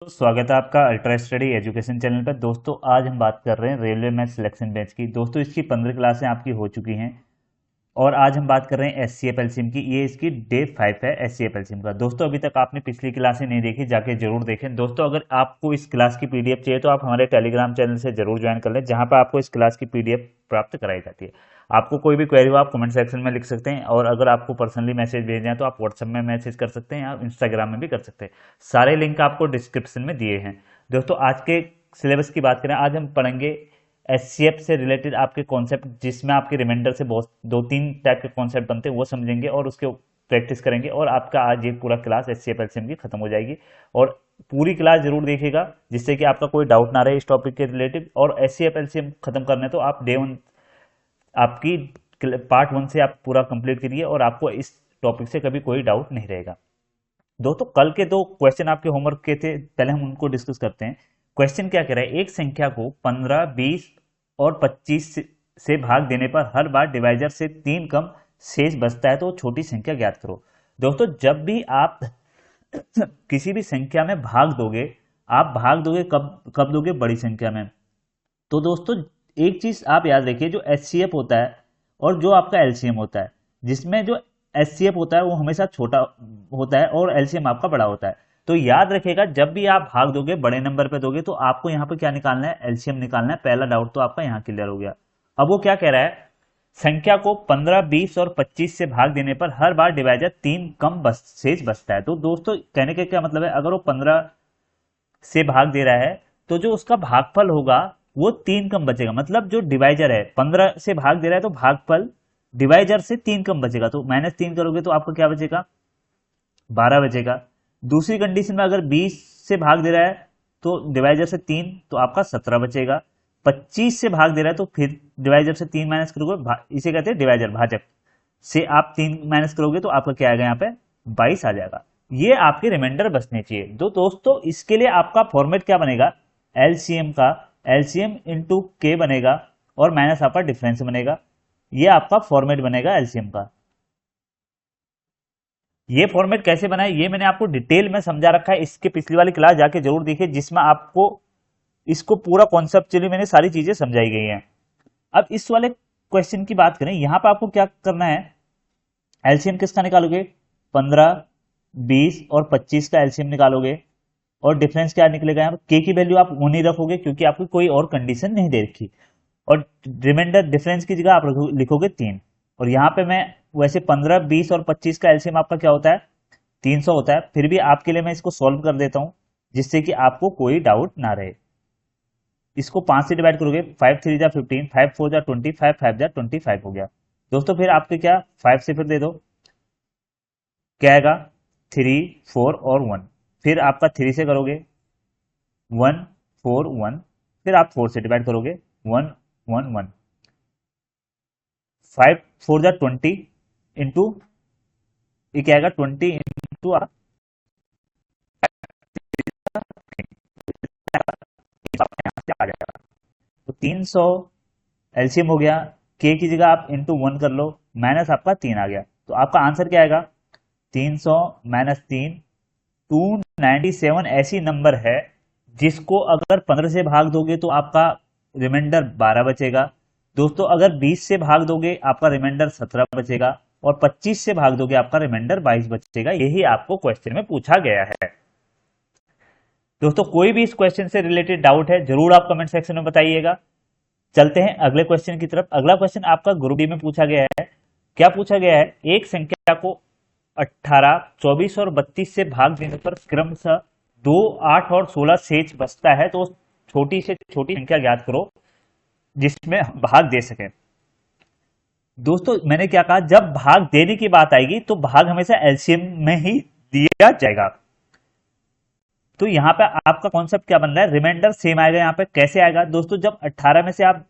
तो स्वागत है आपका अल्ट्रा स्टडी एजुकेशन चैनल पर। दोस्तों आज हम बात कर रहे हैं रेलवे मैथ सिलेक्शन बैच की। दोस्तों इसकी 15 क्लासें आपकी हो चुकी हैं और आज हम बात कर रहे हैं एस सी एफ एलसीएम की। ये इसकी डे 5 है एस सी एफ एलसीएम का। दोस्तों अभी तक आपने पिछली क्लासें नहीं देखी, जाके जरूर देखें। दोस्तों अगर आपको इस क्लास की पीडीएफ चाहिए तो आप हमारे टेलीग्राम चैनल से जरूर ज्वाइन कर लें, जहां पर आपको इस क्लास की पीडीएफ प्राप्त कराई जाती है। आपको कोई भी क्वेरी हो आप कमेंट सेक्शन में लिख सकते हैं, और अगर आपको पर्सनली मैसेज भेजना है तो आप व्हाट्सएप में मैसेज कर सकते हैं या इंस्टाग्राम में भी कर सकते हैं। सारे लिंक आपको डिस्क्रिप्शन में दिए हैं। दोस्तों आज के सिलेबस की बात करें, आज हम पढ़ेंगे एचसीएफ से रिलेटेड आपके कॉन्सेप्ट, जिसमें आपके रिमाइंडर से बहुत दो तीन टाइप के कॉन्सेप्ट बनते हैं, वो समझेंगे और उसके प्रैक्टिस करेंगे। और आपका आज ये पूरा क्लास एचसीएफ एलसीएम की खत्म हो जाएगी। और पूरी क्लास जरूर देखिएगा, जिससे कि आपका कोई डाउट ना रहे इस टॉपिक के रिलेटेड। और एचसीएफ एलसीएम खत्म करना है तो आप डे 1 आपकी पार्ट 1 से आप पूरा कंप्लीट करिए और आपको इस टॉपिक से कभी कोई डाउट नहीं रहेगा। दोस्तों कल के दो क्वेश्चन आपके होमवर्क के थे, पहले हम उनको डिस्कस करते हैं। क्वेश्चन क्या कह रहा है, एक संख्या को 15, 20 और 25 से भाग देने पर हर बार डिवाइजर से 3 कम शेष बचता है तो छोटी संख्या ज्ञात करो। दोस्तों जब भी आप किसी भी संख्या में भाग दोगे, आप भाग दोगे कब कब दोगे, बड़ी संख्या में। तो दोस्तों एक चीज आप याद रखिए, जो एचसीएफ होता है और जो आपका एलसीएम होता है, जिसमें जो एचसीएफ होता है वो हमेशा छोटा होता है और एलसीएम आपका बड़ा होता है। तो याद रखिएगा जब भी आप भाग दोगे, बड़े नंबर पे दोगे, तो आपको यहाँ पे क्या निकालना है, एलसीएम निकालना है। पहला डाउट तो आपका यहाँ क्लियर हो गया। अब वो क्या कह रहा है, संख्या को 15, 20 और 25 से भाग देने पर हर बार डिवाइजर 3 कम शेष बचता है। तो दोस्तों कहने का क्या मतलब है, अगर वो 15 से भाग दे रहा है तो जो उसका भागफल होगा वो 3 कम बचेगा। मतलब जो डिवाइजर है 15 से भाग दे रहा है तो भागफल डिवाइजर से 3 कम बचेगा। तो -3 करोगे तो आपको क्या बचेगा, 12 बचेगा। दूसरी कंडीशन में अगर 20 से भाग दे रहा है तो डिवाइजर से 3, तो आपका 17 बचेगा। 25 से भाग दे रहा है तो फिर डिवाइजर से 3 माइनस करोगे, इसे कहते हैं डिवाइजर, भाजक से आप 3 माइनस करोगे तो आपका क्या आएगा, यहाँ पे 22 आ जाएगा। ये आपके रिमाइंडर बचने चाहिए। तो दोस्तों इसके लिए आपका फॉर्मेट क्या बनेगा, एलसीएम का एलसीएम इंटू के बनेगा और माइनस आपका डिफरेंस बनेगा। ये आपका फॉर्मेट बनेगा एलसीएम का। ये फॉर्मेट कैसे बनाए ये मैंने आपको डिटेल में समझा रखा है, इसके पिछली वाली क्लास जाके जरूर देखिए, जिसमें आपको इसको पूरा कॉन्सेप्चुअली मैंने सारी चीजें समझाई गई हैं। अब इस वाले क्वेश्चन की बात करें, यहां पर आपको क्या करना है, एलसीएम किसका निकालोगे, 15, 20 और 25 का एलसीएम निकालोगे। और डिफरेंस क्या निकलेगा, यहाँ के की वैल्यू आप वो नहीं रखोगे क्योंकि आपकी कोई और कंडीशन नहीं दे रखी। और रिमाइंडर डिफरेंस की जगह आप लिखोगे 3। और यहाँ पे मैं वैसे 15, 20 और 25 का एलसीएम आपका क्या होता है, 300 होता है। फिर भी आपके लिए मैं इसको सॉल्व कर देता हूं, जिससे कि आपको कोई डाउट ना रहे। इसको 5 से डिवाइड करोगे, 5 3 जा 15, 5 4 जा 20, 5 5 जा 25 हो गया। दोस्तों फिर आपके क्या 5 से फिर दे दो, क्या आएगा 3, 4 और 1। फिर आपका 3 से करोगे 1 4 1, फिर आप 4 से डिवाइड करोगे 1 1 1। 5 4 जा 20 इंटू, ये क्या आएगा 20 इंटू आ जाएगा। तो 300 एलसीएम हो गया, के की जगह आप इंटू 1 कर लो, माइनस आपका 3 आ गया। तो आपका आंसर क्या आएगा, 300 माइनस 3, 297 ऐसी नंबर है जिसको अगर 15 से भाग दोगे तो आपका रिमाइंडर 12 बचेगा। दोस्तों अगर 20 से भाग दोगे आपका रिमाइंडर 17 बचेगा, और 25 से भाग दोगे आपका रिमाइंडर 22 बचेगा। यही आपको क्वेश्चन में पूछा गया है। दोस्तों कोई भी इस क्वेश्चन से रिलेटेड डाउट है जरूर आप कमेंट सेक्शन में बताइएगा। चलते हैं अगले क्वेश्चन की तरफ। अगला क्वेश्चन आपका ग्रुप डी में पूछा गया है। क्या पूछा गया है, एक संख्या को 18, 24 और 32 से भाग देने पर क्रमशः 2, 8 और 16 शेष बचता है, तो छोटी से छोटी संख्या ज्ञात करो जिसमें भाग दे सके। दोस्तों मैंने क्या कहा, जब भाग देने की बात आएगी तो भाग हमेशा एलसीएम में ही दिया जाएगा। तो यहां पे आपका कॉन्सेप्ट क्या बन रहा है, रिमाइंडर सेम आएगा। यहां पे कैसे आएगा दोस्तों, जब 18 में से आप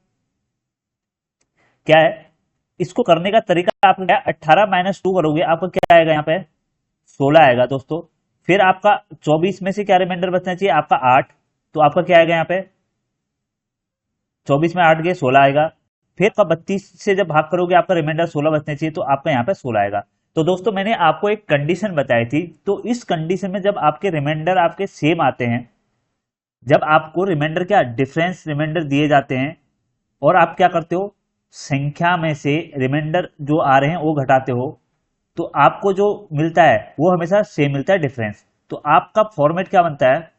क्या है, इसको करने का तरीका आपका क्या है, 18 माइनस 2 करोगे, आपका क्या आएगा, यहाँ पे 16 आएगा दोस्तों। फिर आपका 24 में से क्या रिमाइंडर बचना चाहिए, आपका 8, तो आपका क्या आएगा, यहाँ पे 24 में 8 गए 16 आएगा। फिर आपका 32 से जब भाग करोगे आपका रिमाइंडर 16 बचना चाहिए, तो आपका यहाँ पे 16 आएगा। तो दोस्तों मैंने आपको एक कंडीशन बताई थी, तो इस कंडीशन में जब आपके रिमाइंडर आपके सेम आते हैं जब आपको रिमाइंडर क्या डिफरेंस रिमाइंडर दिए जाते हैं और आप क्या करते हो, संख्या में से रिमाइंडर जो आ रहे हैं वो घटाते हो, तो आपको जो मिलता है वो हमेशा सेम मिलता है डिफरेंस। तो आपका फॉर्मेट क्या बनता है,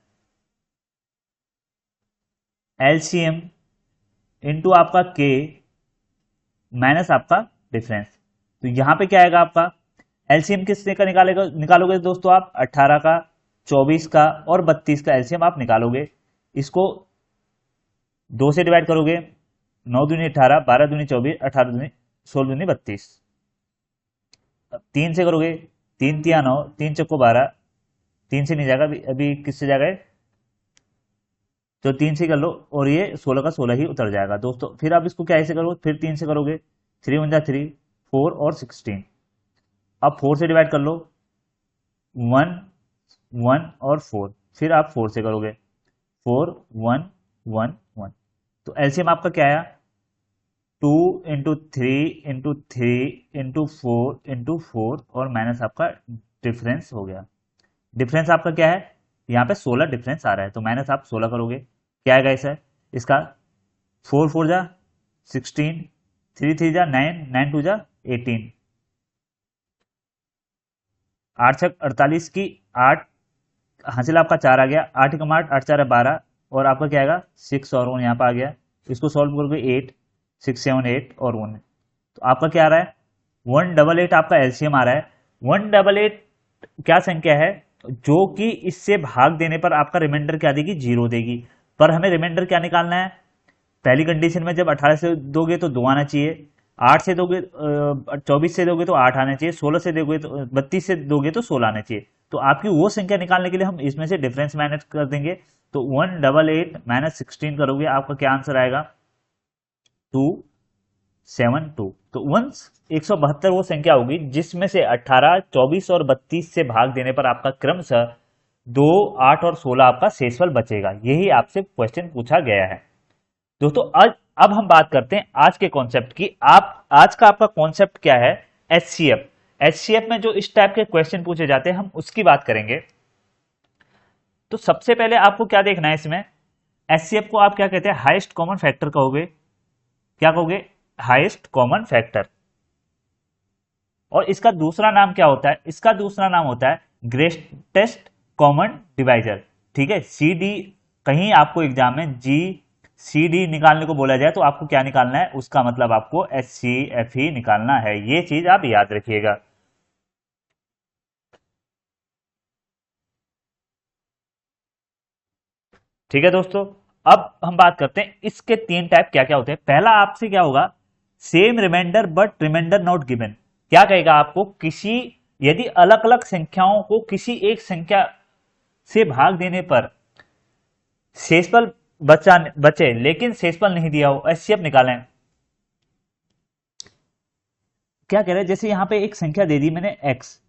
एलसीएम इंटू आपका के माइनस आपका डिफरेंस। तो यहां पे क्या आएगा आपका, एलसीएम किसने का निकालेगा, निकालोगे दोस्तों आप 18 का, 24 का और 32 का एलसीएम आप निकालोगे। इसको 2 से डिवाइड करोगे, 9 दूनी 18, 12 दूनी 24, 18 दूनी 16 दूनी 32। 3 से करोगे, 3 तिया 9, 3 चौको 12, 3 से नहीं जाएगा, अभी किससे जाएगा, तो 3 से कर लो और ये 16 का 16 ही उतर जाएगा दोस्तों। फिर आप इसको क्या ऐसे करो, फिर 3 से करोगे, 3 वन जा 3, 4 और 16। अब 4 से डिवाइड कर लो, 1 1 और 4, फिर आप 4 से करोगे, 4 1 1 1। तो एलसीएम आपका क्या आया, 2 इंटू 3 इंटू 3 इंटू 4 इंटू 4 और माइनस आपका डिफरेंस हो गया। डिफरेंस आपका क्या है, यहाँ पे 16 डिफरेंस आ रहा है, तो माइनस आप 16 करोगे, क्या आएगा इसे, इसका 4 4 जा 16, 3 3 जा 9, 9 2 जा 18, 8 6 48 की 8, हासिल आपका 4 आ गया, 8 कम 8, 8 4 है 12 और आपका क्या आएगा 6 और 1 यहाँ पे आ गया। इसको सॉल्व करोगे 8 6 7 8 और 1, तो आपका क्या आ रहा है 188 आपका एलसीएम आ रहा है। 188 क्या संख्या है, जो कि इससे भाग देने पर आपका रिमाइंडर क्या देगी, जीरो देगी। पर हमें रिमाइंडर क्या निकालना है, पहली कंडीशन में जब 18 से दोगे तो 2 आना चाहिए, 8 से दोगे 24 से दोगे तो 8 आना चाहिए, 16 से दोगे तो 32 से दोगे तो 16 आना चाहिए। तो आपकी वो संख्या निकालने के लिए हम इसमें से डिफरेंस माइनस कर देंगे। तो 188 माइनस 16 करोगे, आपका क्या आंसर आएगा 272। तो 172 वो संख्या होगी जिसमें से 18 24 और 32 से भाग देने पर आपका क्रमशः 2 8 और 16 आपका शेषफल बचेगा। यही आपसे क्वेश्चन पूछा गया है दोस्तों। आज अब हम बात करते हैं आज के कॉन्सेप्ट की। आप आज का आपका कॉन्सेप्ट क्या है, एचसीएफ। एचसीएफ में जो इस टाइप के क्वेश्चन पूछे जाते हैं हम उसकी बात करेंगे। तो सबसे पहले आपको क्या देखना है इसमें, एचसीएफ को आप क्या कहते हैं, हाईएस्ट कॉमन फैक्टर कहोगे, क्या कहोगे, हाईएस्ट कॉमन फैक्टर। और इसका दूसरा नाम क्या होता है, इसका दूसरा नाम होता है ग्रेटेस्ट कॉमन डिवाइजर। ठीक है, सी डी, कहीं आपको एग्जाम में जी सी डी निकालने को बोला जाए तो आपको क्या निकालना है, उसका मतलब आपको एच सी एफ ही निकालना है। ये चीज आप याद रखिएगा। ठीक है दोस्तों, अब हम बात करते हैं इसके 3 टाइप क्या क्या होते हैं। पहला आपसे क्या होगा, same reminder but reminder not given. क्या कहेगा आपको, किसी यदि अलग अलग संख्याओं को किसी एक संख्या से भाग देने पर शेषफल बचे लेकिन शेषफल नहीं दिया हो, एचसीएफ निकालें। क्या कह रहा है, जैसे यहां पे एक संख्या दे दी मैंने एक्स,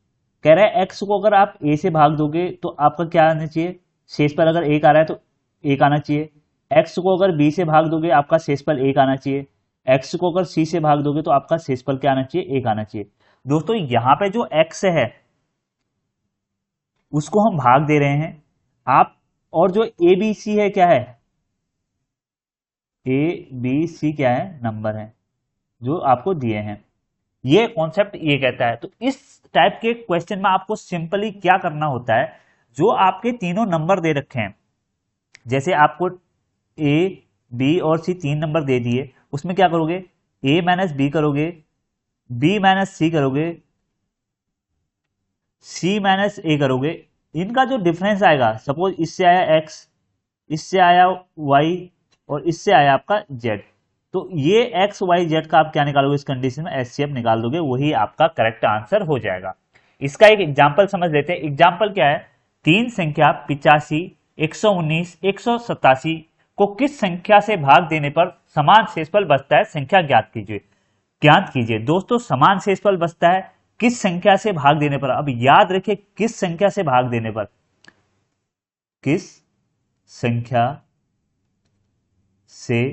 कह रहा है एक्स को अगर आप ए से भाग दोगे तो आपका क्या आना चाहिए, शेषफल अगर एक आ रहा है तो एक आना चाहिए। एक्स को अगर बी से भाग दोगे आपका शेषफल एक आना चाहिए। एक्स को अगर सी से भाग दोगे तो आपका शेषफल क्या आना चाहिए, एक आना चाहिए। दोस्तों यहां पे जो एक्स है उसको हम भाग दे रहे हैं आप, और जो ए बी सी है क्या है, ए बी सी क्या है, नंबर है जो आपको दिए हैं। ये कॉन्सेप्ट ये कहता है। तो इस टाइप के क्वेश्चन में आपको सिंपली क्या करना होता है, जो आपके तीनों नंबर दे रखे हैं, जैसे आपको ए बी और सी 3 नंबर दे दिए, उसमें क्या करोगे, ए माइनस बी करोगे, बी माइनस सी करोगे, सी माइनस ए करोगे। इनका जो डिफरेंस आएगा, सपोज इससे आया एक्स, इससे आया वाई और इससे आया आपका जेड, तो ये एक्स वाई जेड का आप क्या निकालोगे, इस कंडीशन में एचसीएफ निकाल दोगे, वही आपका करेक्ट आंसर हो जाएगा। इसका एक एग्जाम्पल समझ लेते हैं। एग्जाम्पल क्या है, 3 संख्या 85 119 187 को किस संख्या से भाग देने पर समान शेषफल बचता है, संख्या ज्ञात कीजिए। ज्ञात कीजिए दोस्तों, समान शेषफल बचता है किस संख्या से भाग देने पर। अब याद रखिए, किस संख्या से भाग देने पर, किस संख्या से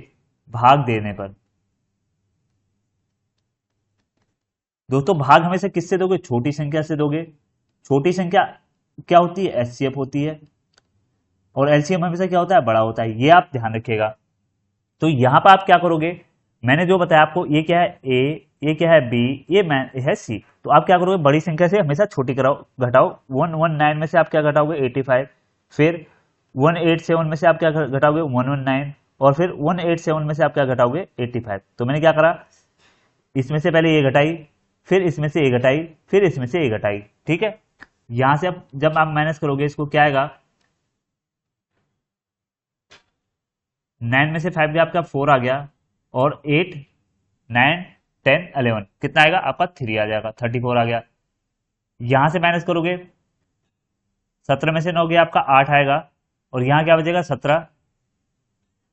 भाग देने पर। दोस्तों भाग हमेशा किससे दोगे, छोटी संख्या से दोगे। छोटी संख्या क्या होती है, एचसीएफ होती है। और एलसीएम हमेशा क्या होता है, बड़ा होता है, ये आप ध्यान रखिएगा। तो यहां पर आप क्या करोगे, मैंने जो बताया आपको, ये क्या है ए, ये क्या है बी, ये है सी। तो आप क्या करोगे, बड़ी संख्या से हमेशा छोटी कराओ, घटाओ। 119 में से आप क्या घटाओगे, 85। फिर 187 में से आप क्या घटाओगे, 119। और फिर 187 में से आप क्या घटाओगे, 85। तो मैंने क्या करा, इसमें से पहले ये घटाई, फिर इसमें से ये घटाई, फिर इसमें से ये घटाई, ठीक है। यहां से अब जब आप माइनस करोगे इसको, क्या आएगा, 9 में से 5 गया आपका 4 आ गया, और 8 9 10 11 कितना आएगा आपका, 3 आ जाएगा, 34 आ गया। यहां से माइनस करोगे, 17 में से 9 गया आपका 8 आएगा, और यहां क्या बचेगा 17,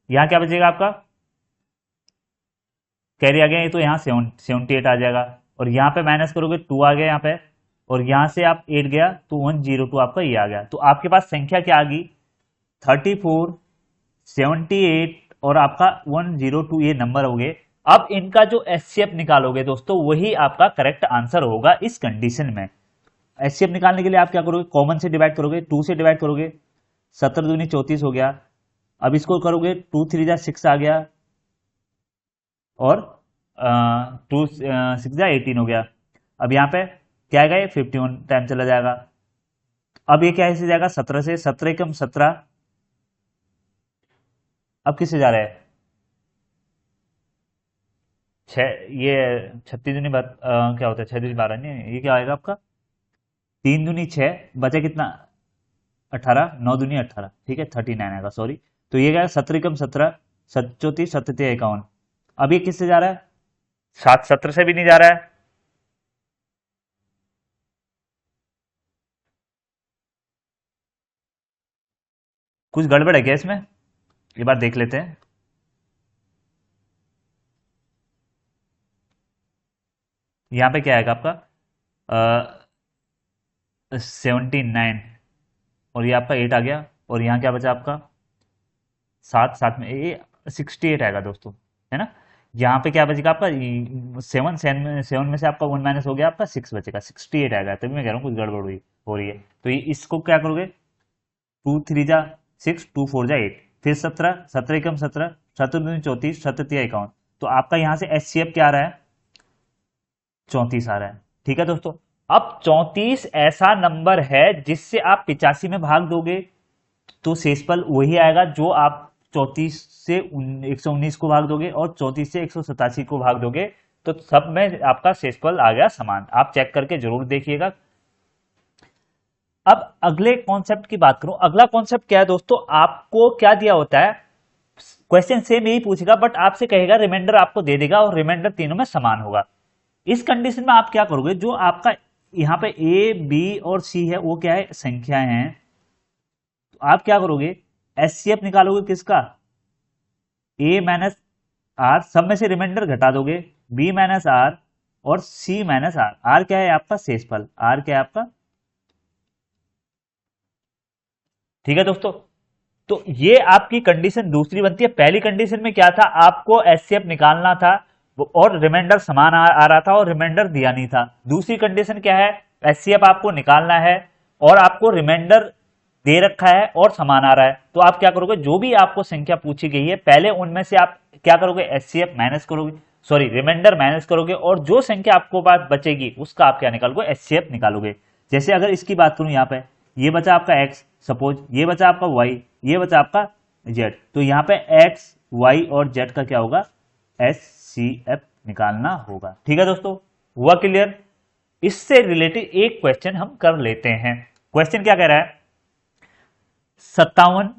यहां क्या बचेगा आपका, कैरी आ गया, ये तो यहाँ 78 आ जाएगा। और यहाँ पे माइनस करोगे 2 आ गया यहाँ पे, और यहां से आप 8 गया तो 102 आपका ये आ गया। तो आपके पास संख्या क्या आ गई, 34 78 और आपका 102 ये नंबर हो गए। अब इनका जो एचसीएफ निकालोगे दोस्तों, वही आपका करेक्ट आंसर होगा इस कंडीशन में। एचसीएफ निकालने के लिए आप क्या करोगे, कॉमन से डिवाइड करोगे, 2 से डिवाइड करोगे, 17 दूनी 34 हो गया। अब इसको करोगे 2 3 जा 6 आ गया, और 2 6 जा 18 हो गया। अब यहाँ पे क्या आएगा, ये 51 टाइम चला जाएगा। अब ये क्या ऐसे जाएगा, 17 से, 17 कम 17, अब किससे जा रहा है, ये 36 दूनी क्या होता है, 6 दूनी 12 नहीं, ये क्या आएगा आपका, 3 दूनी 6, बचा कितना 18, 9 दूनी 18, ठीक है 39 आएगा, सॉरी। तो ये क्या, 17 कम 17, 34 37 51। अब ये किससे जा रहा है, 7 17 से भी नहीं जा रहा है। कुछ गड़बड़ है क्या इसमें, एक बार देख लेते हैं। यहाँ पे क्या आएगा आपका, 79, और ये आपका 8 आ गया, और यहाँ क्या बचा आपका 7, 7 में ये 68 आएगा दोस्तों, है ना। यहाँ पे क्या बचेगा आपका, 7 7 में से आपका 1 माइनस हो गया, आपका 6 बचेगा, 68 आएगा। तभी मैं कह रहा हूँ कुछ गड़बड़ हुई हो रही है। तो ये इसको क्या करोगे, 2 3 जा 6, 2 4 जा 8, फिर 17, 17 कम 17, 17 34, 37 51। तो आपका यहाँ से एचसीएफ क्या आ रहा है, 34 आ रहा है, ठीक है दोस्तों। अब 34 ऐसा नंबर है जिससे आप 85 में भाग दोगे तो शेषफल वही आएगा जो आप 34 से 119 को भाग दोगे, और 34 से 187 को भाग दोगे, तो सब में आपका शेषफल आ गया समान। आप चेक करके जरूर देखिएगा। अब अगले कॉन्सेप्ट की बात करूं, अगला कॉन्सेप्ट क्या है दोस्तों, आपको क्या दिया होता है, क्वेश्चन सेम यही पूछेगा, बट आपसे कहेगा रिमाइंडर आपको दे देगा, और रिमाइंडर तीनों में समान होगा। इस कंडीशन में आप क्या करोगे, जो आपका यहाँ पे ए बी और सी है वो क्या है, संख्याएं हैं। तो आप क्या करोगे, एचसीएफ निकालोगे किसका, ए माइनस आर, सब में से रिमाइंडर घटा दोगे, बी माइनस आर और सी माइनस आर। आर क्या है आपका शेषफल, आर क्या है आपका, ठीक है दोस्तों। तो ये आपकी कंडीशन दूसरी बनती है। पहली कंडीशन में क्या था, आपको एचसीएफ निकालना था और रिमाइंडर समान आ रहा था, और रिमाइंडर दिया नहीं था। दूसरी कंडीशन क्या है, एचसीएफ आपको निकालना है और आपको रिमाइंडर दे रखा है और समान आ रहा है। तो आप क्या करोगे, जो भी आपको संख्या पूछी गई है पहले उनमें से आप क्या करोगे, एचसीएफ माइनस करोगे, सॉरी रिमाइंडर माइनस करोगे, और जो संख्या आपको बात बचेगी उसका आप क्या निकालोगे, एचसीएफ निकालोगे। जैसे अगर इसकी बात करूं, यहाँ पे ये बचा आपका एक्स, सपोज ये बचा आपका वाई, ये बचा आपका जेड। तो यहाँ पे एक्स वाई और जेड का क्या होगा, एचसीएफ निकालना होगा, ठीक है दोस्तों। हुआ क्लियर। इससे रिलेटेड एक क्वेश्चन हम कर लेते हैं। क्वेश्चन क्या कह रहा है, 57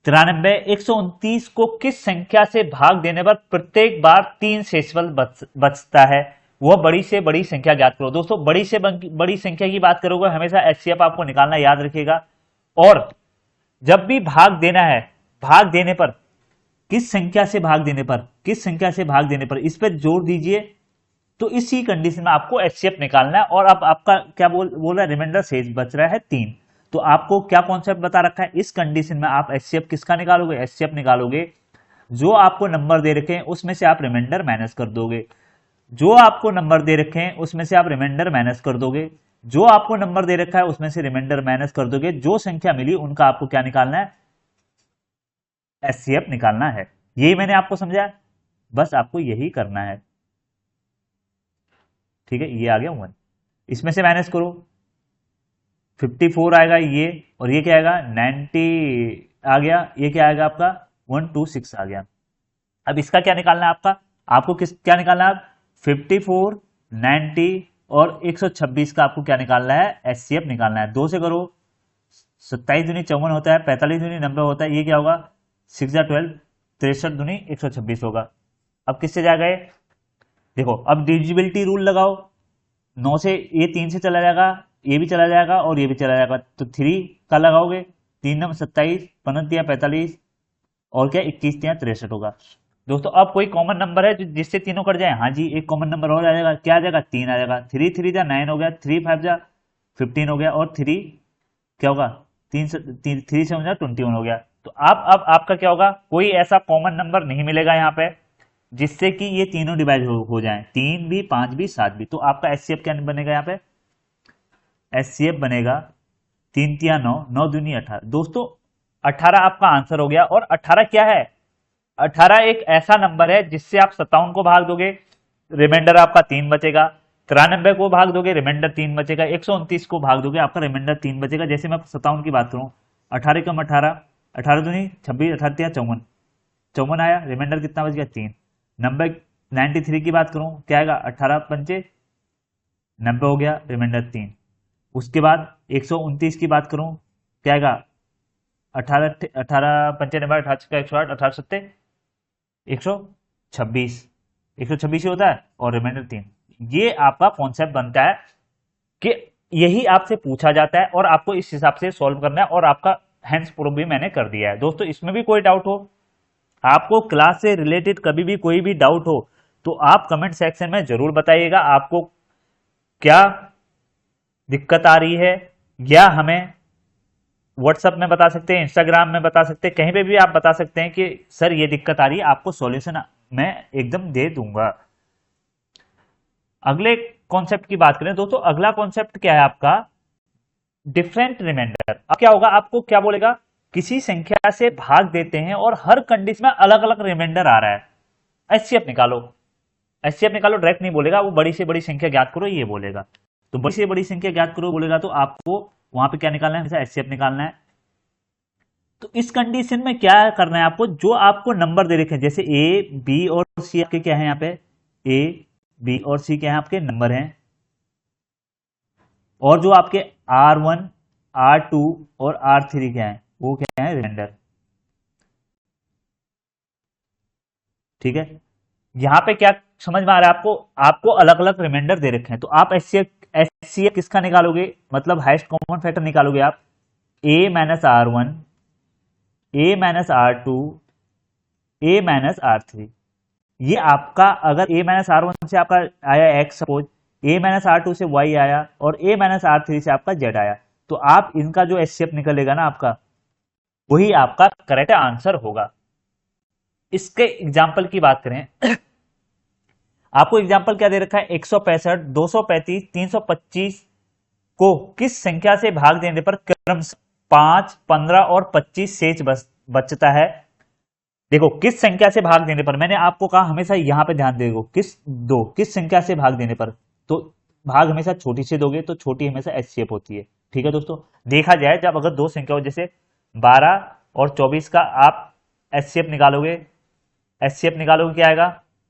93 129 को किस संख्या से भाग देने पर प्रत्येक बार 3 शेषफल बचता है, वह बड़ी से बड़ी संख्या ज्ञात करो। दोस्तों बड़ी से बड़ी संख्या की बात करोगे हमेशा एचसीएफ आपको निकालना याद रखिएगा। और जब भी भाग देना है, भाग देने पर किस संख्या से भाग देने पर, किस संख्या से भाग देने पर, इस पर जोर दीजिए। तो इसी कंडीशन में आपको एचसीएफ निकालना है। और अब आपका क्या बोल रहा है, रिमाइंडर शेष बच रहा है 3। तो आपको क्या कॉन्सेप्ट बता रखा है, इस कंडीशन में आप एचसीएफ किसका निकालोगे, एचसीएफ निकालोगे जो आपको नंबर दे रखे हैं उसमें से आप रिमाइंडर माइनस कर दोगे, जो आपको नंबर दे रखे हैं उसमें से आप रिमाइंडर माइनस कर दोगे, जो आपको नंबर दे रखा है उसमें से रिमाइंडर माइनस कर दोगे, जो संख्या मिली उनका आपको क्या निकालना है, एचसीएफ निकालना है। यही मैंने आपको समझाया, बस आपको यही करना है। ठीक है, ये आ गया 1, इसमें से माइनस करो, 54 आएगा ये, और ये क्या आएगा 90 आ गया, ये क्या आएगा आपका 126 आ गया। अब इसका क्या निकालना है आपका, आपको किस क्या निकालना है, 54, 90 और 126 का आपको क्या निकालना है, एचसीएफ निकालना है। 2 से करो, 27 दूनी 54 होता है, 45 दूनी 90 होता है, ये क्या होगा 6 या 12, 63 दूनी 126 होगा। अब किससे जा गए, देखो अब डिविजिबिलिटी रूल लगाओ, 9 से ये 3 से चला जाएगा, ये भी चला जाएगा और ये भी चला जाएगा, तो 3 का लगाओगे, 3 नम 27, 15 45 और क्या 21 63 होगा। दोस्तों अब कोई कॉमन नंबर है जिससे तीनों कट जाए, हाँ जी एक कॉमन नंबर और आ जाएगा, क्या आ जाएगा 3 आ जाएगा, 3 3 जा 9 हो गया, 3 5 जा 15 हो गया, और 3 क्या होगा 3 से 3 से 21 हो गया। तो अब आपका क्या होगा, कोई ऐसा कॉमन नंबर नहीं मिलेगा यहाँ पे जिससे कि ये तीनों डिवाइड हो जाए, 3 भी 5 भी 7 भी। तो आपका एचसीएफ क्या बनेगा यहाँ पे, एचसीएफ बनेगा 3 तिया 9, 9 दूनी 18। दोस्तों 18 आपका आंसर हो गया, और 18 क्या है, 18 एक ऐसा नंबर है जिससे आप 57 को भाग दोगे, रिमाइंडर आपका 3 बचेगा, 93 को भाग दोगे, रिमाइंडर 3 बचेगा, 129 को भाग दोगे, आपका रिमाइंडर 3 बचेगा। जैसे मैं 57 की बात करूं, 18 कम 18, 18 दूनी 26, 18 तिया 54, 54 आया, रिमाइंडर कितना बच गया 3। नंबर 93 की बात करूं, क्या आएगा 18 पंचे 90 हो गया, रिमाइंडर 3। उसके बाद 129 की बात करूं, क्या आएगा 18 18 पंचे 90, 18 का 108, 18 सत्ते 126, 126 ही होता है, और रिमाइंडर 3। ये आपका कॉन्सेप्ट बनता है कि यही आपसे पूछा जाता है और आपको इस हिसाब से सॉल्व करना है, और आपका हैंड्स प्रूफ भी मैंने कर दिया है। दोस्तों इसमें भी कोई डाउट हो, आपको क्लास से रिलेटेड कभी भी कोई भी डाउट हो तो आप कमेंट सेक्शन में जरूर बताइएगा, आपको क्या दिक्कत आ रही है, या हमें व्हाट्सएप में बता सकते हैं, इंस्टाग्राम में बता सकते हैं, कहीं पे भी आप बता सकते हैं कि सर ये दिक्कत आ रही है, आपको सॉल्यूशन मैं एकदम दे दूंगा। अगले कॉन्सेप्ट की बात करें दोस्तों, अगला कॉन्सेप्ट क्या है आपका, डिफरेंट रिमाइंडर। अब क्या होगा, आपको क्या बोलेगा, किसी संख्या से भाग देते हैं और हर कंडीशन में अलग अलग रिमाइंडर आ रहा है, एचसीएफ निकालो। एचसीएफ निकालो डायरेक्ट नहीं बोलेगा, वो बड़ी से बड़ी संख्या ज्ञात करो ये बोलेगा। तो बड़ी से बड़ी संख्या ज्ञात करो बोलेगा, तो आपको वहां पे क्या निकालना है, एचसीएफ निकालना है। तो इस कंडीशन में क्या करना है आपको, जो आपको नंबर दे रखे हैं, जैसे ए बी और सी आपके क्या है, यहाँ पे ए बी और सी क्या है आपके नंबर हैं, और जो आपके R1 R2 और R3 क्या है, वो क्या है रिमाइंडर। ठीक है, यहां पे क्या समझ में आ रहा है आपको, आपको अलग अलग रिमाइंडर दे रखे हैं, तो आप एचसीएफ किसका निकालोगे, मतलब हाईएस्ट कॉमन फैक्टर निकालोगे आप, ए माइनस R1, ए माइनस R2, ए माइनस R3। ये आपका अगर ए माइनस R1 से आपका आया एक्स, सपोज ए माइनस R2 से वाई आया, और ए माइनस R3 से आपका जेड आया, तो आप इनका जो एचसीएफ निकलेगा ना आपका, वही आपका करेक्ट आंसर होगा। इसके एग्जाम्पल की बात करें, आपको एग्जाम्पल क्या दे रखा है, 165, 235, 325 को किस संख्या से भाग देने पर क्रम 5, 15 और 25 शेष बचता है। देखो किस संख्या से भाग देने पर, मैंने आपको कहा हमेशा यहां पे ध्यान देगो, किस संख्या से भाग देने पर, तो भाग हमेशा छोटी से दोगे तो छोटी हमेशा एचसीएफ होती है। ठीक है दोस्तों, देखा जाए जब अगर दो संख्या हो, जैसे 12 और 24 का आप एचसीएफ निकालोगे, एचसीएफ निकालोगे क्या आएगा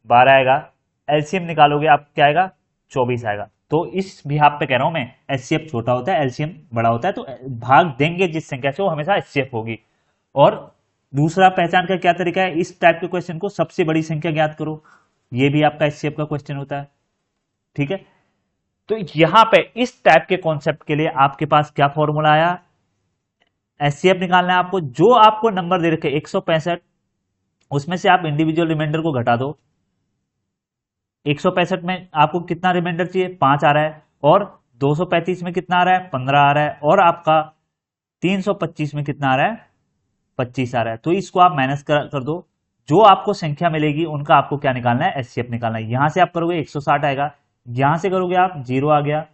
12 आएगा, एलसीएम निकालोगे आप क्या आएगा 24 आएगा। तो इस भी आप पे कह रहा हूं मैं, एचसीएफ छोटा होता है एलसीएम बड़ा होता है, तो भाग देंगे जिस संख्या से वो हमेशा एचसीएफ होगी। और दूसरा पहचान का क्या तरीका है, इस टाइप के क्वेश्चन को सबसे बड़ी संख्या ज्ञात करो, ये भी आपका एचसीएफ का क्वेश्चन होता है। ठीक है, तो यहां पे इस टाइप के कॉन्सेप्ट के लिए आपके पास क्या फॉर्मूला आया, एचसीएफ निकालना है आपको, जो आपको नंबर दे रखे 165, उसमें से आप इंडिविजुअल रिमाइंडर को घटा दो। 165 में आपको कितना रिमाइंडर चाहिए 5 आ रहा है, और 235 में कितना आ रहा है 15 आ रहा है, और आपका 325 में कितना आ रहा है 25 आ रहा है। तो इसको आप माइनस कर दो, जो आपको संख्या मिलेगी उनका आपको क्या निकालना है एचसीएफ निकालना है। यहां से आप करोगे 160 आएगा, यहां से करोगे आप 0 आ गया,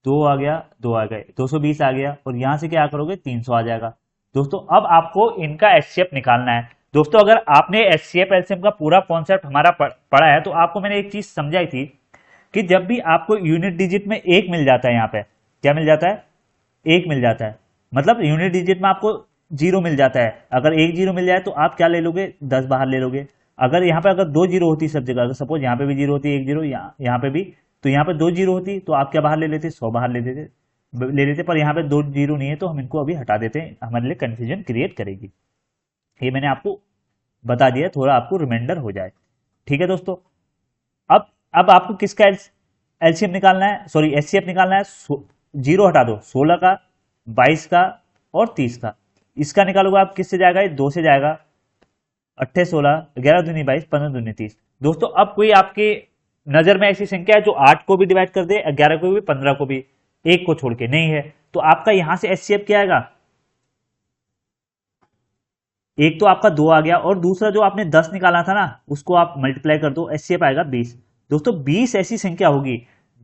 2 आ गया, 2 आ गए, 220 आ गया, और यहां से क्या करोगे 300 आ जाएगा। दोस्तों अब आपको इनका एचसीएफ निकालना है। दोस्तों अगर आपने एचसीएफ एलसीएम का पूरा कॉन्सेप्ट हमारा पढ़ा है तो आपको मैंने एक चीज समझाई थी कि जब भी आपको यूनिट डिजिट में एक मिल जाता है, यहाँ पे क्या मिल जाता है, एक मिल जाता है, मतलब यूनिट डिजिट में आपको जीरो मिल जाता है। अगर एक जीरो मिल जाए तो आप क्या ले लोगे, 10 बाहर ले लोगे। अगर यहाँ पे अगर 2 जीरो होती सब जगह, अगर सपोज यहाँ पे भी जीरो होती, एक जीरो यहाँ पे भी, तो यहाँ पे 2 जीरो होती तो आप क्या बाहर ले लेते, 100 बाहर ले लेते। पर यहाँ पे 2 जीरो नहीं है तो हम इनको अभी हटा देते हैं, हमारे लिए कंफ्यूजन क्रिएट करेगी। ये मैंने आपको बता दिया, थोड़ा आपको रिमाइंडर हो जाए। ठीक है दोस्तों, अब अब आपको किसका एलसीएम निकालना है, सॉरी एचसीएफ निकालना है। जीरो हटा दो, 16 का, 22 का और 30 का। इसका निकालोगे आप किससे जाएगा, ये 2 से जाएगा। 8 16, 11 दूनी 22, 15 दूनी 30। दोस्तों अब कोई आपके नजर में ऐसी संख्या है जो 8 को भी डिवाइड कर दे, 11 को भी, 15 को भी, एक को छोड़ के नहीं है, तो आपका यहां से एचसीएफ क्या आएगा, एक तो आपका 2 आ गया, और दूसरा जो आपने 10 निकाला था ना उसको आप मल्टीप्लाई कर दो, एचसीएफ आएगा 20। दोस्तों 20 ऐसी संख्या होगी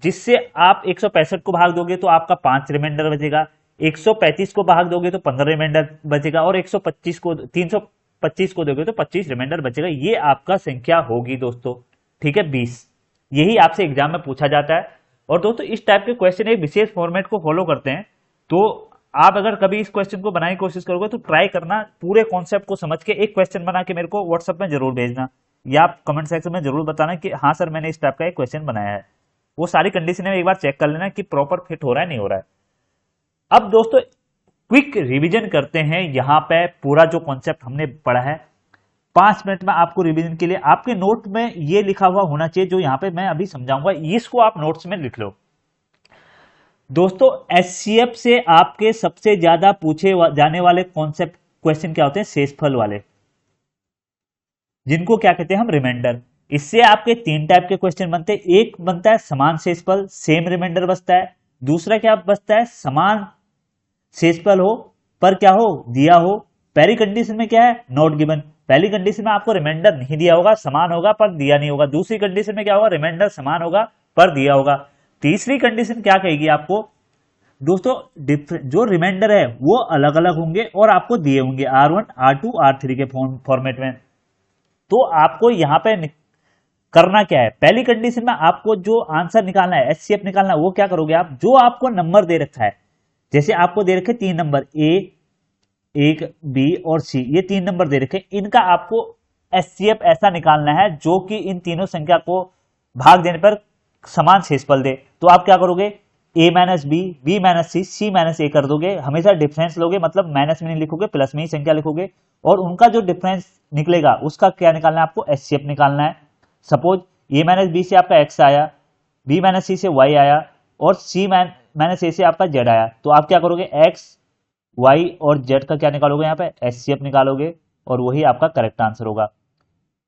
जिससे आप 165 को भाग दोगे तो आपका 5 रिमाइंडर बचेगा, 135 को भाग दोगे तो 15 रिमाइंडर बचेगा, और 125 को 325 को दोगे तो 25 रिमाइंडर बचेगा। ये आपका संख्या होगी दोस्तों। ठीक है, 20। यही आपसे एग्जाम में पूछा जाता है। और दोस्तों इस टाइप के क्वेश्चन एक विशेष फॉर्मेट को फॉलो करते हैं, तो आप अगर कभी इस क्वेश्चन को बनाने की कोशिश करोगे तो ट्राई करना, पूरे कॉन्सेप्ट को समझ के एक क्वेश्चन बना के मेरे को व्हाट्सएप में जरूर भेजना, या आप कमेंट सेक्शन में जरूर बताना कि हाँ सर मैंने इस टाइप का एक क्वेश्चन बनाया है। वो सारी कंडीशन में एक बार चेक कर लेना कि प्रॉपर फिट हो रहा है नहीं हो रहा है। अब दोस्तों क्विक रिवीजन करते हैं, यहां पे पूरा जो कॉन्सेप्ट हमने पढ़ा है 5 मिनट में आपको रिवीजन के लिए आपके नोट में ये लिखा हुआ होना चाहिए, जो यहां पे मैं अभी समझाऊंगा इसको आप नोट्स में लिख लो। दोस्तों एचसीएफ से आपके सबसे ज्यादा पूछे जाने वाले कॉन्सेप्ट क्वेश्चन क्या होते हैं, शेषफल वाले, जिनको क्या कहते हैं हम, रिमाइंडर। इससे आपके 3 टाइप के क्वेश्चन बनते हैं। एक बनता है समान शेषफल, सेम रिमाइंडर बचता है। दूसरा क्या बचता है, समान शेषफल हो पर क्या हो, दिया हो। पहली कंडीशन में क्या है, नॉट गिवन। पहली कंडीशन में आपको रिमाइंडर नहीं दिया होगा, समान होगा पर दिया नहीं होगा। दूसरी कंडीशन में क्या होगा, रिमाइंडर समान होगा पर दिया होगा। तीसरी कंडीशन क्या कहेगी आपको, दोस्तों जो रिमाइंडर है वो अलग अलग होंगे और आपको दिए होंगे R1 R2 R3 के फॉर्मेट में। तो आपको यहां पे करना क्या है, पहली कंडीशन में आपको जो आंसर निकालना है, एचसीएफ निकालना है, वो क्या करोगे आप, जो आपको नंबर दे रखा है, जैसे आपको दे रखे 3 नंबर ए, एक बी और सी, ये 3 नंबर दे रखे, इनका आपको एचसीएफ ऐसा निकालना है जो कि इन तीनों संख्या को भाग देने पर समान शेषफल दे। तो आप क्या करोगे, a minus B, B minus C, C minus A कर दोगे। हमेशा डिफरेंस लोगे, मतलब माइनस में नहीं लिखोगे, प्लस में ही संख्या लिखोगे, और उनका जो डिफरेंस निकलेगा उसका क्या निकालना है आपको, एचसीएफ निकालना है। सपोज a माइनस बी से आपका x आया, b माइनस सी से y आया, और c माइनस ए से आपका z आया, तो आप क्या करोगे, x y और z का क्या निकालोगे, यहाँ पे एचसीएफ निकालोगे, और वही आपका करेक्ट आंसर होगा।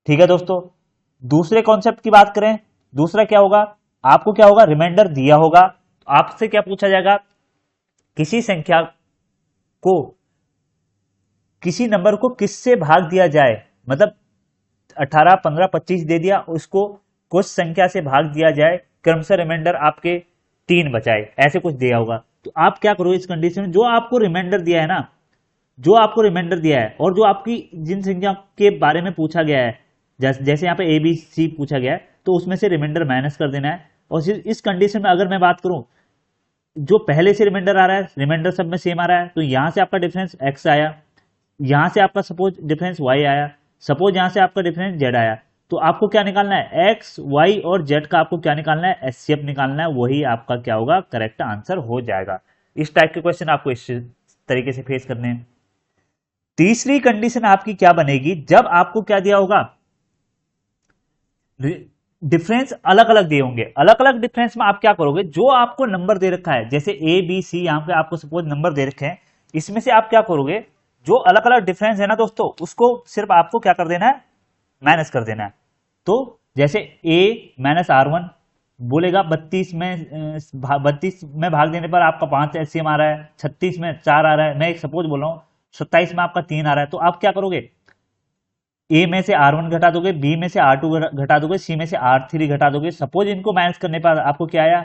ठीक है दोस्तों, दूसरे कॉन्सेप्ट की बात करें, दूसरा क्या होगा, आपको क्या होगा, रिमाइंडर दिया होगा, तो आपसे क्या पूछा जाएगा, किसी संख्या को, किसी नंबर को किससे भाग दिया जाए, मतलब 18 15 25 दे दिया, उसको कुछ संख्या से भाग दिया जाए, क्रमशः रिमाइंडर आपके 3 बचाए, ऐसे कुछ दिया होगा। तो आप क्या करो इस कंडीशन में, जो आपको रिमाइंडर दिया है ना, जो आपको रिमाइंडर दिया है और जो आपकी जिन संख्या के बारे में पूछा गया है, जैसे यहाँ पे ए बी सी पूछा गया है, तो उसमें से रिमाइंडर माइनस कर देना है। और इस कंडीशन में अगर मैं बात करूं, जो पहले से रिमाइंडर आ रहा है, रिमाइंडर सब में सेम आ रहा है, तो यहां से आपका डिफरेंस x आया, यहां से आपका सपोज डिफरेंस y आया, सपोज यहां से आपका डिफरेंस z आया, तो आपको क्या निकालना है, x y और z का आपको क्या निकालना है, एचसीएफ निकालना है, वही आपका क्या होगा, करेक्ट आंसर हो जाएगा। इस टाइप के क्वेश्चन आपको इस तरीके से फेस करने हैं। तीसरी कंडीशन आपकी क्या बनेगी, जब आपको क्या दिया होगा, डिफरेंस अलग अलग दिए होंगे। अलग अलग डिफरेंस में आप क्या करोगे, जो आपको नंबर दे रखा है, जैसे ए बी सी यहां पे आपको सपोज नंबर दे रखे हैं, इसमें से आप क्या करोगे, जो अलग अलग डिफरेंस है ना दोस्तों, उसको सिर्फ आपको क्या कर देना है, माइनस कर देना है। तो जैसे a माइनस R1 बोलेगा, 32 में भाग देने पर आपका 5 एलसीएम आ रहा है, 36 में 4 आ रहा है, मैं एक सपोज बोल रहा हूं, 27 में आपका 3 आ रहा है, तो आप क्या करोगे, ए में से R1 घटा दोगे, बी में से R2 घटा दोगे, सी में से R3 घटा दोगे। सपोज इनको माइनस करने पर आपको क्या आया,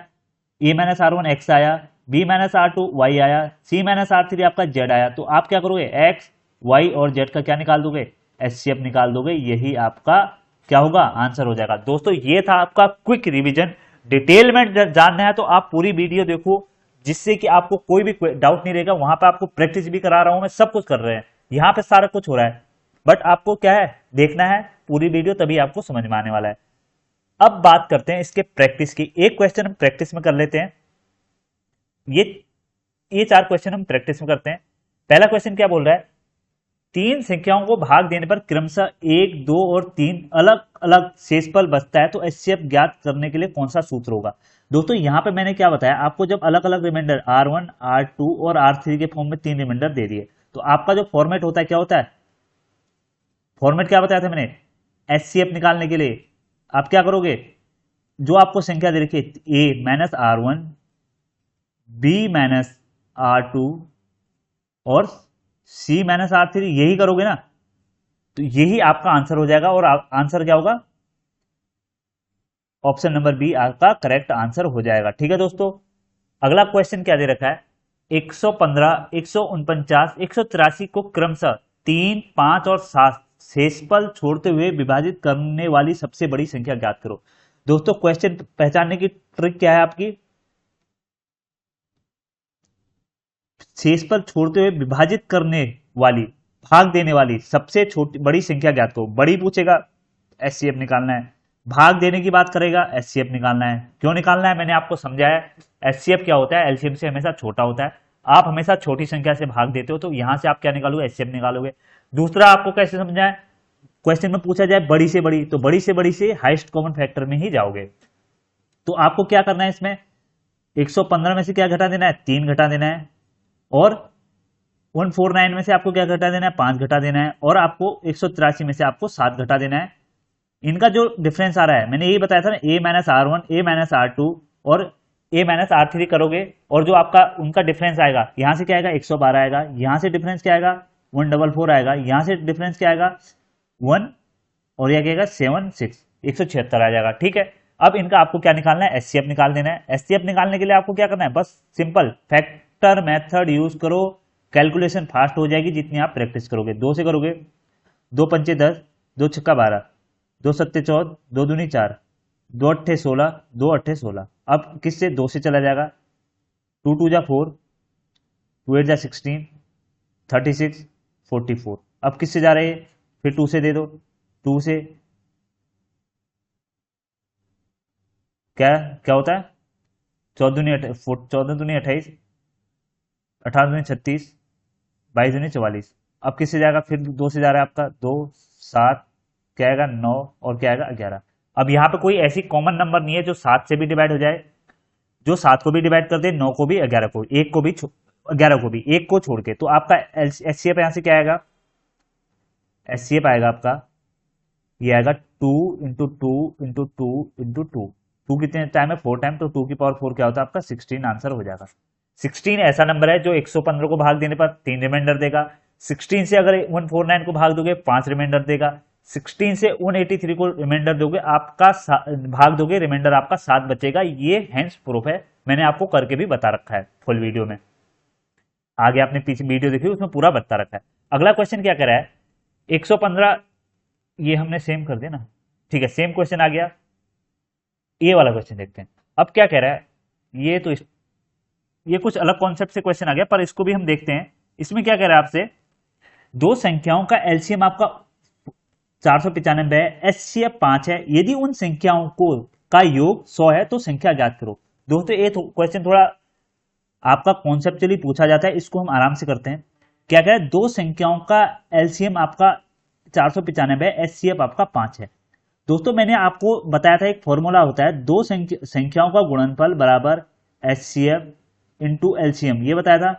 A minus R one X आया, B minus R two Y आया, सी माइनस आर थ्री आपका जेड आया। तो आप क्या करोगे, एक्स वाई और जेड का क्या निकाल दोगे, एचसीएफ निकाल दोगे। यही आपका क्या होगा, आंसर हो जाएगा। दोस्तों ये था आपका क्विक रिवीजन। डिटेल में जानना है तो आप पूरी वीडियो देखो, जिससे कि आपको कोई भी डाउट नहीं रहेगा। वहां पे आपको प्रैक्टिस भी करा रहा हूं मैं, सब कुछ कर रहे हैं, यहाँ पे सारा कुछ हो रहा है। बट आपको क्या है, देखना है पूरी वीडियो, तभी आपको समझ में आने वाला है। अब बात करते हैं इसके प्रैक्टिस की। एक क्वेश्चन हम प्रैक्टिस में कर लेते हैं। ये ये 4 क्वेश्चन हम प्रैक्टिस में करते हैं। पहला क्वेश्चन क्या बोल रहा है, 3 संख्याओं को भाग देने पर क्रमशः 1, 2 और 3 अलग अलग शेषफल बचता है, तो एचसीएफ ज्ञात करने के लिए कौन सा सूत्र होगा। दोस्तों यहां पे मैंने क्या बताया आपको, जब अलग अलग रिमाइंडर R1, R2 और R3 के फॉर्म में 3 रिमाइंडर दे दिए, तो आपका जो फॉर्मेट होता है क्या होता है, फॉर्मेट क्या बताया था मैंने, एचसीएफ निकालने के लिए आप क्या करोगे, जो आपको संख्या दे रखी है A minus R1, B minus R2 और सी माइनस R3, यही करोगे ना, तो यही आपका आंसर हो जाएगा। और आंसर क्या होगा, ऑप्शन नंबर बी आपका करेक्ट आंसर हो जाएगा। ठीक है दोस्तों, अगला क्वेश्चन क्या दे रखा है, 115, 149, 183 को क्रमशः 3, 5 और 7 शेषफल छोड़ते हुए विभाजित करने वाली सबसे बड़ी संख्या ज्ञात करो। दोस्तों क्वेश्चन पहचानने की ट्रिक क्या है आपकी, शेषफल छोड़ते हुए विभाजित करने वाली, भाग देने वाली सबसे छोटी बड़ी संख्या ज्ञात करो। बड़ी पूछेगा एचसीएफ निकालना है, भाग देने की बात करेगा एचसीएफ निकालना है। क्यों निकालना है मैंने आपको समझाया। एचसीएफ क्या होता है, एलसीएम से हमेशा छोटा होता है। आप हमेशा छोटी संख्या से भाग देते हो, तो यहां से आप क्या निकालोगे, एचसीएफ निकालोगे। दूसरा आपको कैसे समझना है, क्वेश्चन में पूछा जाए बड़ी से बड़ी, तो बड़ी से बड़ी से हाईएस्ट कॉमन फैक्टर में ही जाओगे। तो आपको क्या करना है इसमें, 115 में से क्या घटा देना है, 3 घटा देना है, और 149 में से आपको क्या घटा देना है, 5 घटा देना है, और आपको 183 में से आपको 7 घटा देना है। इनका जो डिफरेंस आ रहा है, मैंने यही बताया था ना, ए माइनस R1, ए माइनस R2 और ए माइनस R3 करोगे, और जो आपका उनका डिफरेंस आएगा, यहां से क्या आएगा, 112 आएगा, यहां से डिफरेंस क्या आएगा, 144 आएगा, यहां से डिफरेंस क्या आएगा, 1, और यह क्या आएगा 7, 6, 176 आ जाएगा। ठीक है, अब इनका आपको क्या निकालना है, एचसीएफ निकाल देना है। एचसीएफ निकालने के लिए आपको क्या करना है, बस सिंपल फैक्टर मेथड यूज करो, कैलकुलेशन फास्ट हो जाएगी जितनी आप प्रैक्टिस करोगे। 2 से करोगे, 2 पंचे 10, 2 छक्का 12, 2 सत्ते 14, 2 दूनी 4, 2 अट्ठे 16, 2 अट्ठे 16। अब किससे, 2 से चला जाएगा, 2 2 जा 4, 2 8 जा 16, 36, 44। अब किससे जा रहे हैं, फिर 2 से दे दो, 2 से क्या क्या होता है, 14 दूनी 28, 18 दूनी 36, 22 दूनी 44। अब किससे जाएगा, फिर 2 से जा रहा है आपका, 2 7, क्या आएगा 9, और क्या आएगा 11। अब यहाँ पे कोई ऐसी कॉमन नंबर नहीं है जो 7 से भी डिवाइड हो जाए, जो 7 को भी डिवाइड कर दे, 9 को भी, 11 को, 1 को भी, 11 को भी, 1 को छोड़ के। तो आपका एचसीएफ यहाँ से क्या आएगा, एचसीएफ आएगा आपका, ये आएगा 2 इंटू 2 इंटू 2 इंटू 2। 2 कितने टाइम है, 4 टाइम, तो 2 की पावर 4 क्या होता है आपका, 16 आंसर हो जाएगा। 16 ऐसा नंबर है जो 115 को भाग देने पर 3 रिमाइंडर देगा। 16 से अगर 149 को भाग दोगे 5 रिमाइंडर देगा। 16 से 183 को रिमाइंडर दोगे, आपका भाग दोगे, रिमाइंडर आपका 7 बचेगा। ये हैंड्स प्रूफ है, मैंने आपको करके भी बता रखा है फुल वीडियो में। आगे आपने पीछे वीडियो देखी उसमें पूरा बता रखा है। अगला क्वेश्चन क्या कह रहा है, 115, ये हमने सेम कर दिया ना, ठीक है, सेम क्वेश्चन आ गया। ये वाला क्वेश्चन देखते हैं। अब क्या कह रहा है, ये तो ये कुछ अलग कॉन्सेप्ट से क्वेश्चन आ गया, पर इसको भी हम देखते हैं। इसमें क्या कह रहा है आपसे, दो संख्याओं का एलसीएम आपका 495 है, एचसीएफ 5 है, यदि उन संख्याओं को का योग 100 है तो संख्या ज्ञात करो। दोस्तों ये क्वेश्चन थोड़ा आपका कॉन्सेप्चुअली पूछा जाता है, इसको हम आराम से करते हैं। क्या कह रहा है, दो संख्याओं का एलसीएम आपका 495 है, एचसीएफ आपका 5 है। दोस्तों मैंने आपको बताया था एक फॉर्मूला होता है, दो संख्याओं का गुणनफल बराबर एचसीएफ इंटू एलसीएम, ये बताया था।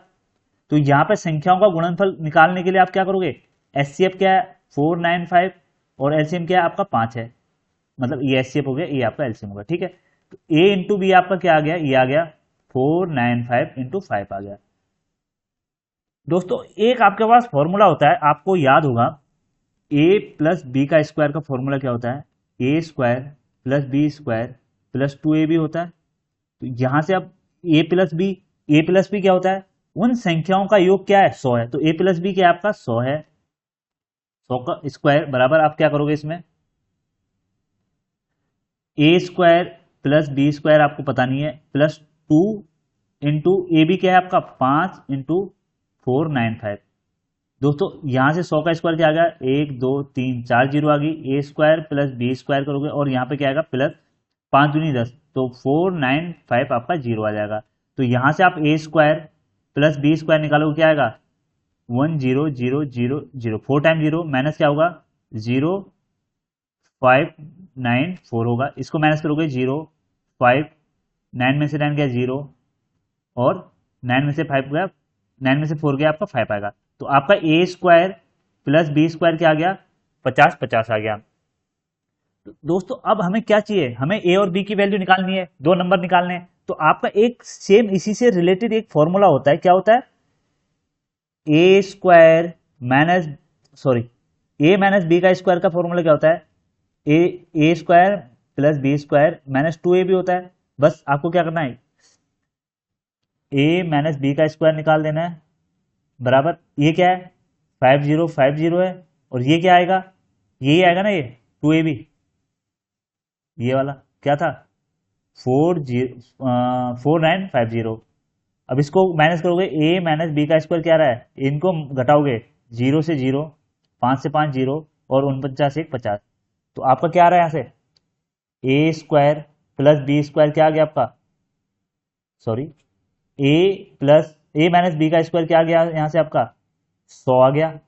तो यहां पर संख्याओं का गुणनफल निकालने के लिए आप क्या करोगे, एचसीएफ क्या है 495 और एलसीएम क्या है आपका 5 है, मतलब ये एचसीएफ हो गया, ये आपका एलसीएम होगा। ठीक है, तो ए इंटू बी आपका क्या आ गया, ये आ गया 495 इंटू 5 आ गया। दोस्तों एक आपके पास फॉर्मूला होता है, आपको याद होगा, ए प्लस बी का स्क्वायर का फॉर्मूला क्या होता है, A square plus B square plus 2ab होता है। तो यहां से अब ए प्लस बी क्या होता है, उन संख्याओं का योग क्या है, 100 है। तो ए प्लस बी क्या है आपका, 100 है। 100 का स्क्वायर बराबर आप क्या करोगे इसमें, ए स्क्वायर प्लस बी स्क्वायर आपको पता नहीं है, प्लस 2 इंटू ए बी क्या है आपका 5 इंटू 495। दोस्तों यहां से 100 का स्क्वायर क्या आ गया, 1 2 3 4 जीरो आ गई, ए स्क्वायर प्लस बी स्क्वायर करोगे और यहाँ पे क्या आएगा प्लस 5 दूनी 10, तो 495 आपका जीरो आ जाएगा। तो यहां से आप ए स्क्वायर प्लस बी स्क्वायर निकालोगे क्या आएगा, 1 0 0 0 0, 4 टाइम 0 माइनस क्या होगा 0 5 9 4 होगा, इसको माइनस करोगे 0 5 9 में से 9 गया 0 और 9 में से 5 गया, 9 में से 4 गया आपका 5 आएगा। तो आपका ए स्क्वायर प्लस बी स्क्वायर क्या आ गया, 50 आ गया। तो दोस्तों अब हमें क्या चाहिए, हमें ए और बी की वैल्यू निकालनी है, दो नंबर निकालने हैं। तो आपका एक सेम इसी से रिलेटेड एक फॉर्मूला होता है, क्या होता है, A square minus sorry A minus B का स्क्वायर का फॉर्मूला क्या होता है, A square plus B square minus 2 A B होता है। बस आपको क्या करना है, ए माइनस बी का स्क्वायर निकाल देना है, बराबर ये क्या है 50 है, और ये क्या आएगा, यही आएगा ना, ये 2ab, ये वाला क्या था 4950। अब इसको माइनस करोगे, ए माइनस बी का स्क्वायर क्या रहा है, इनको घटाओगे 0 से 0, 5 से 5 जीरो और 49 से 1 50। तो आपका क्या आ रहा है, यहाँ से ए स्क्वायर प्लस बी स्क्वायर क्या आ गया आपका, सॉरी ए प्लस ए माइनस बी का स्क्वायर क्या आ गया यहाँ से आपका 100 आ गया।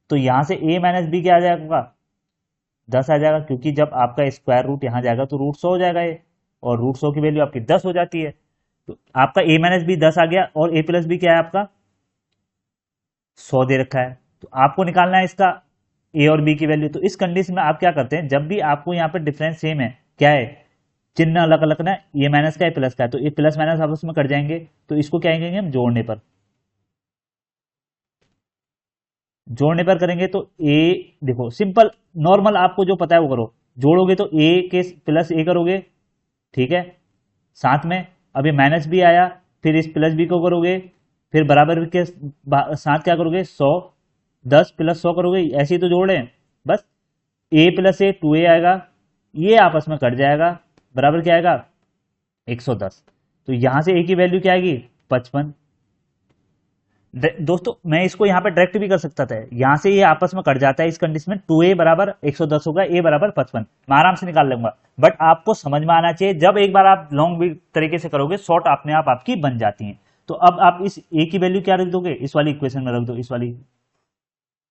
तो यहां से ए माइनस बी क्या आ जाएगा आपका 10 आ जाएगा, क्योंकि जब आपका स्क्वायर रूट यहां जाएगा तो रूट 100 हो जाएगा ये, और रूट 100 की वैल्यू आपकी 10 हो जाती है। तो आपका ए माइनस बी 10 आ गया और ए प्लस बी क्या है आपका 100 दे रखा है। तो आपको निकालना है इसका ए और बी की वैल्यू। तो इस कंडीशन में आप क्या करते हैं, जब भी आपको यहाँ पे डिफरेंस सेम है, क्या है चिन्ह अलग अलग ना, ये माइनस का है प्लस का है, तो ये प्लस माइनस आपस में कट जाएंगे, तो इसको क्या कहेंगे हम जोड़ने पर, जोड़ने पर करेंगे तो ए, देखो सिंपल नॉर्मल आपको जो पता है वो करो, जोड़ोगे तो ए के प्लस ए करोगे, ठीक है, साथ में अभी माइनस भी आया, फिर इस प्लस बी को करोगे, फिर बराबर के साथ क्या करोगे 100, 10 प्लस 100 करोगे, ऐसे ही तो जोड़ रहे हैं। बस ए प्लस ए 2a आएगा, ये आपस में कट जाएगा, बराबर क्या आएगा 110। तो यहां से ए की वैल्यू क्या आएगी 55। दोस्तों मैं इसको यहाँ पे डायरेक्ट भी कर सकता था, यहाँ से ये आपस में कट जाता है इस कंडीशन में, 2a बराबर 110 होगा, a बराबर 55, मैं आराम से निकाल लूंगा। बट आपको समझ में आना चाहिए, जब एक बार आप लॉन्ग तरीके से करोगे शॉर्ट अपने आप आपकी बन जाती हैं। तो अब आप इस a की वैल्यू क्या रख दोगे, इस वाली इक्वेशन में रख दो, इस वाली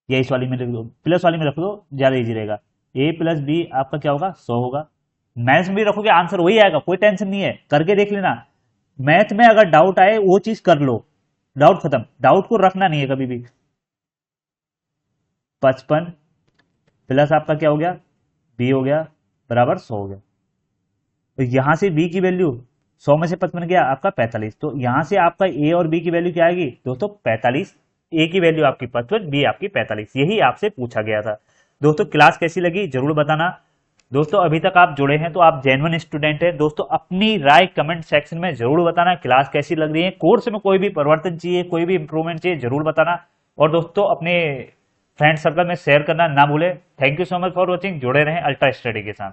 या इस वाली में रख दो, प्लस वाली में रख दो, ज्यादा इजी रहेगा। a प्लस बी आपका क्या होगा 100 होगा, मैथ्स में भी रखोगे आंसर वही आएगा, कोई टेंशन नहीं है, करके देख लेना। मैथ में अगर डाउट आए वो चीज कर लो, डाउट खत्म, डाउट को रखना नहीं है कभी भी। 55 प्लस आपका क्या हो गया बी हो गया, बराबर 100 हो गया। तो यहां से बी की वैल्यू 100 में से 55 गया आपका 45, तो यहां से आपका ए और बी की वैल्यू क्या आएगी दोस्तों 45, ए की वैल्यू आपकी 55, बी आपकी 45, यही आपसे पूछा गया था। दोस्तों क्लास कैसी लगी जरूर बताना। दोस्तों अभी तक आप जुड़े हैं तो आप जेन्युइन स्टूडेंट हैं। दोस्तों अपनी राय कमेंट सेक्शन में जरूर बताना, क्लास कैसी लग रही है, कोर्स में कोई भी परिवर्तन चाहिए, कोई भी इंप्रूवमेंट चाहिए जरूर बताना। और दोस्तों अपने फ्रेंड सर्कल में शेयर करना ना भूले। Thank you so much for watching, जुड़े रहें अल्ट्रा स्टडी के साथ।